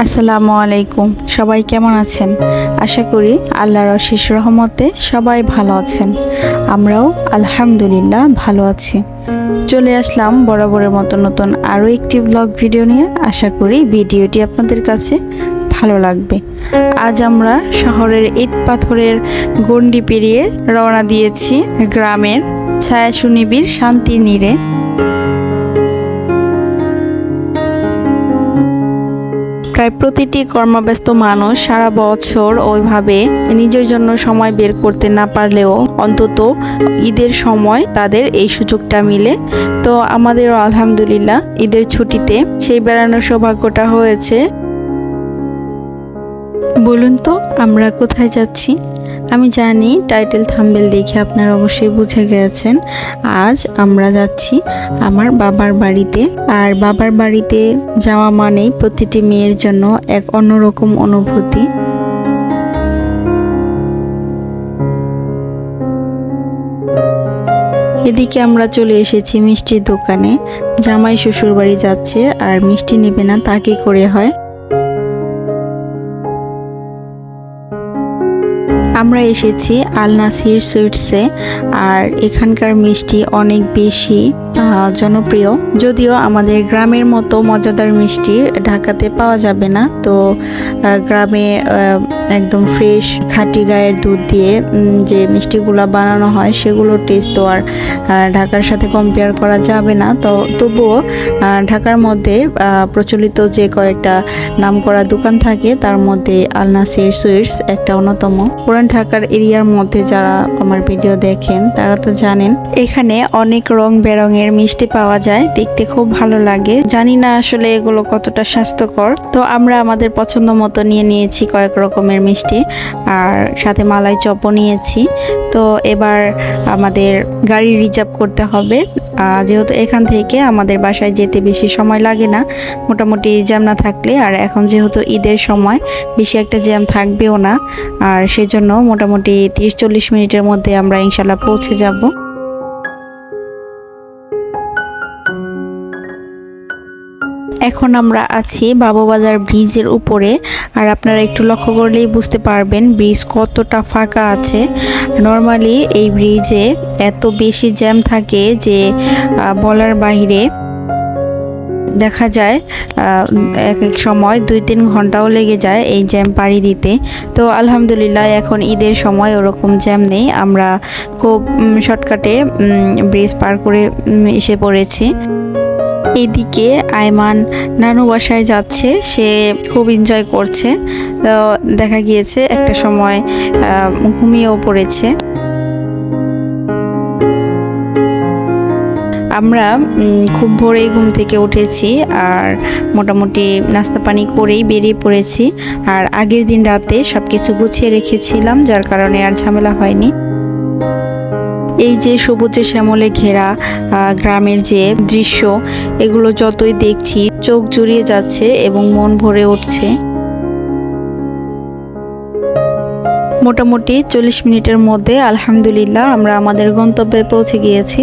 আসসালামু আলাইকুম। সবাই কেমন আছেন? আশা করি আল্লাহর অশেষ রহমতে সবাই ভালো আছেন। আমরাও আলহামদুলিল্লাহ ভালো আছি। চলে আসলাম বরাবরের মতো নতুন আরও একটি ব্লগ ভিডিও নিয়ে। আশা করি ভিডিওটি আপনাদের কাছে ভালো লাগবে। আজ আমরা শহরের ইট পাথরের গণ্ডি পেরিয়ে রওনা দিয়েছি গ্রামের ছায়া সুনিবিড় শান্তির নীড়ে। প্রায় প্রতিটি কর্মব্যস্ত মানুষ সারা বছর ওইভাবে নিজের জন্য সময় বের করতে না পারলেও অন্তত ঈদের সময় তাদের এই সুযোগটা মিলে। তো আমাদেরও আলহামদুলিল্লাহ ঈদের ছুটিতে সেই বেড়ানোর সৌভাগ্যটা হয়েছে। বলুন তো আমরা কোথায় যাচ্ছি? আমি জানি টাইটেল থাম্বনেল দেখে আপনারা অবশ্যই বুঝে গেছেন। আজ আমরা যাচ্ছি আমার বাবার বাড়িতে। আর বাবার বাড়িতে যাওয়া মানেই প্রতিটি মেয়ের জন্য এক অন্যরকম অনুভূতি। এদিকে আমরা চলে এসেছি মিষ্টির দোকানে। জামাই শ্বশুর বাড়ি যাচ্ছে আর মিষ্টি নেবে না তা কি করে হয়। আমরা এসেছি আল নাসির সুইটসে। আর এখানকার মিষ্টি অনেক বেশি জনপ্রিয়। যদিও আমাদের গ্রামের মতো মজাদার মিষ্টি ঢাকাতে পাওয়া যাবে না। তো গ্রামে একদম ফ্রেশ খাঁটি গায়ের দুধ দিয়ে যে মিষ্টিগুলো বানানো হয় সেগুলোর টেস্ট তো আর ঢাকার সাথে কম্পেয়ার করা যাবে না। তো তবুও ঢাকার মধ্যে প্রচলিত যে কয়েকটা নামকরা দোকান থাকে তার মধ্যে আল নাসির সুইটস একটা অন্যতম। পুরান ঢাকার এরিয়ার মধ্যে যারা আমার ভিডিও দেখেন তারা তো জানেন এখানে অনেক রং বেরঙের মিষ্টি পাওয়া যায়, দেখতে খুব ভালো লাগে। জানি না আসলে এগুলো কতটা স্বাস্থ্যকর। তো আমরা আমাদের পছন্দ মতো নিয়ে নিয়েছি কয়েক রকমের মিষ্টি আর সাথে মালাই চপও নিয়েছি। তো এবার আমাদের গাড়ি রিজার্ভ করতে হবে। যেহেতু এখান থেকে আমাদের বাসায় যেতে বেশি সময় লাগে না, মোটামুটি জ্যাম না থাকলে। আর এখন যেহেতু ঈদের সময় বেশি একটা জ্যাম থাকবেও না, আর সেজন্য মোটামুটি 30-40 মিনিটের মধ্যে আমরা ইনশাল্লাহ পৌঁছে যাব। এখন আমরা আছি বাবুবাজার ব্রিজের উপরে। আর আপনারা একটু লক্ষ্য করলেই বুঝতে পারবেন ব্রিজ কতটা ফাঁকা আছে। নর্মালি এই ব্রিজে এত বেশি জ্যাম থাকে যে বলার বাইরে। দেখা যায় এক এক সময় 2-3 ঘন্টাও লেগে যায় এই জ্যাম পাড়ি দিতে। তো আলহামদুলিল্লাহ এখন ঈদের সময় ওরকম জ্যাম নেই, আমরা খুব শর্টকাটে ব্রিজ পার করে এসে পড়েছি। এদিকে আয়মান নানু বাসায় যাচ্ছে, সে খুব এনজয় করছে। তো দেখা গিয়েছে একটা সময় ঘুমিয়েও পড়েছে। আমরা খুব ভোরেই ঘুম থেকে উঠেছি আর মোটামুটি নাস্তা পানি করেই বেরিয়ে পড়েছি। আর আগের দিন রাতে সবকিছু গুছিয়ে রেখেছিলাম, যার কারণে আর ঝামেলা হয়নি। এই যে সবুজে শ্যামলে ঘেরা গ্রামের যে দৃশ্য, এগুলো যতই দেখছি চোখ জুড়িয়ে যাচ্ছে এবং মন ভরে উঠছে। মোটামুটি 40 মিনিটের মধ্যে আলহামদুলিল্লাহ আমরা আমাদের গন্তব্যে পৌঁছে গিয়েছি।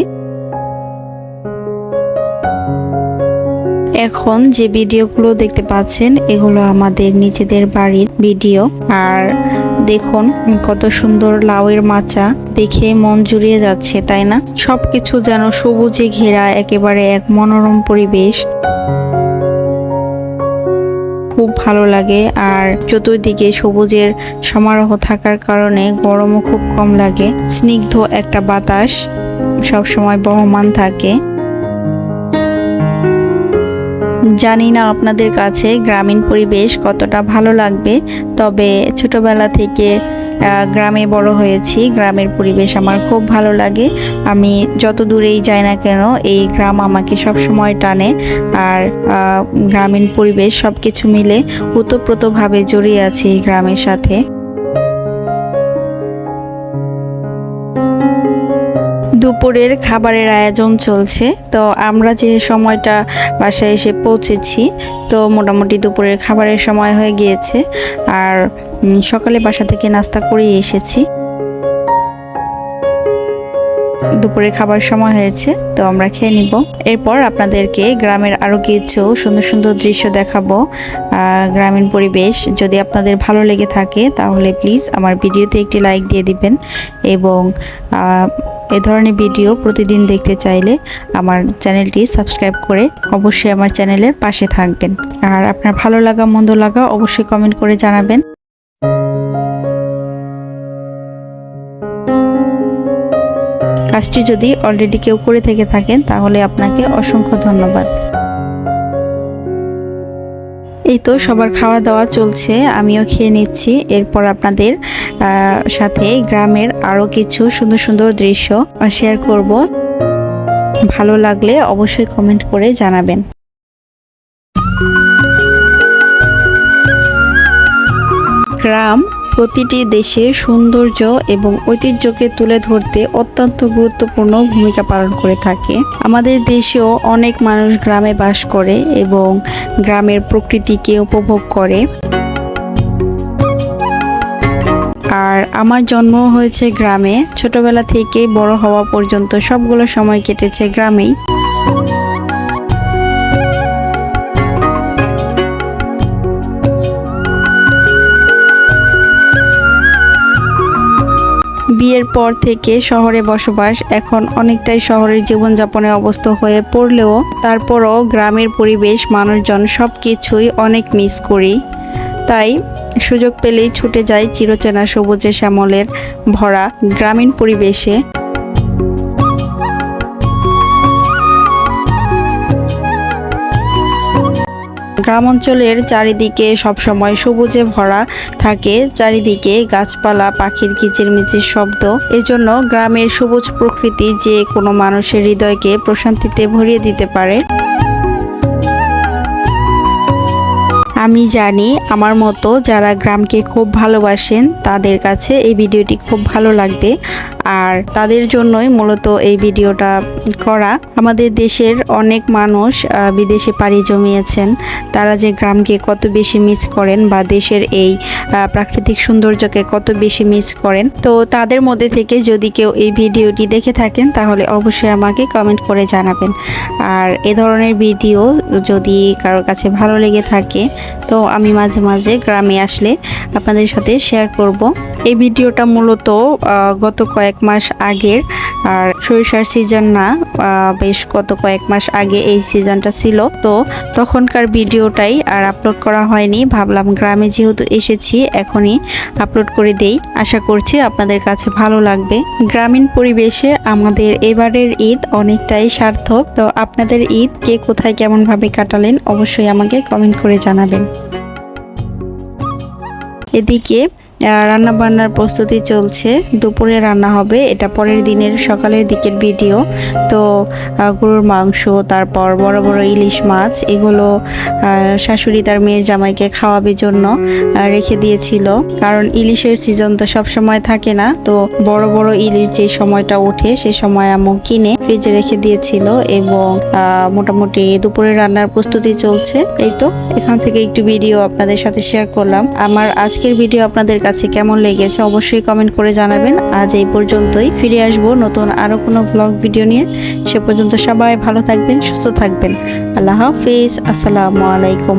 এখন যে ভিডিওগুলো দেখতে পাচ্ছেন এগুলো আমাদের নিজেদের বাড়ির ভিডিও। আর দেখুন কত সুন্দর লাউয়ের মাচা, দেখে মন জুড়িয়ে যাচ্ছে, তাই না? সবকিছু যেন সবুজে ঘেরা, একেবারে এক মনোরম পরিবেশ, খুব ভালো লাগে। আর চতুর্দিকে সবুজের সমারোহ থাকার কারণে গরমও খুব কম লাগে। স্নিগ্ধ একটা বাতাস সবসময় বহমান থাকে। জানি না আপনাদের কাছে গ্রামীণ পরিবেশ কতটা ভালো লাগবে, তবে ছোটবেলা থেকে গ্রামে বড় হয়েছি, গ্রামের পরিবেশ আমার খুব ভালো লাগে। আমি যত দূরেই যাই না কেন এই গ্রাম আমাকে সব সময় টানে। আর গ্রামীণ পরিবেশ সবকিছু মিলে ওতপ্রোতভাবে জড়িয়ে আছে এই গ্রামের সাথে। দুপুরের খাবারের আয়োজন চলছে। তো আমরা যে সময়টা বাসায় এসে পৌঁছেছি, তো মোটামুটি দুপুরের খাবারের সময় হয়ে গিয়েছে। আর সকালে বাসা থেকে নাস্তা করে এসেছি। দুপুরে খাবার সময় হয়েছে, তো আমরা খেয়ে নিব। এরপর আপনাদেরকে গ্রামের আরো কিছু সুন্দর সুন্দর দৃশ্য দেখাবো, গ্রামীণ পরিবেশ। যদি আপনাদের ভালো লেগে থাকে তাহলে প্লিজ আমার ভিডিওতে একটি লাইক দিয়ে দিবেন, এবং এই ধরনের ভিডিও প্রতিদিন দেখতে চাইলে আমার চ্যানেলটি সাবস্ক্রাইব করে অবশ্যই আমার চ্যানেলের পাশে থাকবেন। আর আপনার ভালো লাগা মন্দ লাগা অবশ্যই কমেন্ট করে জানাবেন। কাজটি যদি অলরেডি কেউ করে থেকে থাকেন তাহলে আপনাকে অসংখ্য ধন্যবাদ। এই তো সবার খাওয়া দাওয়া চলছে, আমিও খেয়ে নিচ্ছি। এরপর আপনাদের সাথে গ্রামের আরো কিছু সুন্দর সুন্দর দৃশ্য শেয়ার করব। ভালো লাগলে অবশ্যই কমেন্ট করে জানাবেন। গ্রাম প্রতিটি দেশের সৌন্দর্য এবং ঐতিহ্যকে তুলে ধরতে অত্যন্ত গুরুত্বপূর্ণ ভূমিকা পালন করে থাকে। আমাদের দেশেও অনেক মানুষ গ্রামে বাস করে এবং গ্রামের প্রকৃতিকে উপভোগ করে। আর আমার জন্ম হয়েছে গ্রামে, ছোটবেলা থেকে বড় হওয়া পর্যন্ত সবগুলো সময় কেটেছে গ্রামেই। বিয়ের পর থেকে শহরে বসবাস, এখন অনেকটাই শহরের জীবনযাপনে অভ্যস্ত হয়ে পড়লেও তারপরও গ্রামের পরিবেশ, মানুষজন সবকিছুই অনেক মিস করি। তাই সুযোগ পেলেই ছুটে যাই চিরচেনা সবুজে শ্যামলের ভরা গ্রামীণ পরিবেশে। গ্রাম অঞ্চলের চারিদিকে সবসময় সবুজে ভরা থাকে, চারিদিকে গাছপালা, পাখির কিচিরমিচির শব্দ। এজন্য গ্রামের সবুজ প্রকৃতি যে কোনো মানুষের হৃদয়কে প্রশান্তিতে ভরিয়ে দিতে পারে। আমি জানি আমার মতো যারা গ্রামকে খুব ভালোবাসেন তাদের কাছে এই ভিডিওটি খুব ভালো লাগবে, আর তাদের জন্যই মূলত এই ভিডিওটা করা। আমাদের দেশের অনেক মানুষ বিদেশে পাড়ি জমিয়েছেন, তারা যে গ্রামকে কত বেশি মিস করেন বা দেশের এই প্রাকৃতিক সৌন্দর্যকে কত বেশি মিস করেন। তো তাদের মধ্যে থেকে যদি কেউ এই ভিডিওটি দেখে থাকেন তাহলে অবশ্যই আমাকে কমেন্ট করে জানাবেন। আর এ ধরনের ভিডিও যদি কারোর কাছে ভালো লেগে থাকে তো আমি মাঝে মাঝে গ্রামে আসলে আপনাদের সাথে শেয়ার করব। এই ভিডিওটা মূলত গত কয়েক মাস আগের, আর সরিষার সিজন না, বেশ গত কয়েক মাস আগে এই সিজনটা ছিল, তো তখনকার ভিডিওটাই আর আপলোড করা হয়নি। ভাবলাম গ্রামে যেহেতু এসেছি এখনই আপলোড করে দেই, আশা করছি আপনাদের কাছে ভালো লাগবে। গ্রামীণ পরিবেশে আমাদের এবারের ঈদ অনেকটাই সার্থক। তো আপনাদের ঈদ কে কোথায় কেমন ভাবে কাটালেন অবশ্যই আমাকে কমেন্ট করে জানাবেন। এদিকে রান্না বান্নার প্রস্তুতি চলছে, দুপুরে রান্না হবে, এটা পরের দিনের সকালের দিকের ভিডিও। তো গরুর মাংস, তারপর বড় বড় ইলিশ মাছ, এগুলো শাশুড়ি তার মেয়ের জামাইকে খাওয়াবে জন্য রেখে দিয়েছিল, কারণ ইলিশের সিজন তো সব সময় থাকে না। তো বড় বড় ইলিশ যে সময়টা ওঠে সে সময় আম্মু কিনে ফ্রিজে রেখে দিয়েছিল, এবং মোটামুটি দুপুরে রান্নার প্রস্তুতি চলছে। এই তো এখান থেকে একটু ভিডিও আপনাদের সাথে শেয়ার করলাম। আমার আজকের ভিডিও আপনাদের কাছে কেমন লেগেছে অবশ্যই কমেন্ট করে জানাবেন। আজ এই পর্যন্তই, ফিরে আসবো নতুন আরো কোনো ব্লগ ভিডিও নিয়ে। সে পর্যন্ত সবাই ভালো থাকবেন, সুস্থ থাকবেন। আল্লাহ হাফিজ, আসসালামু আলাইকুম।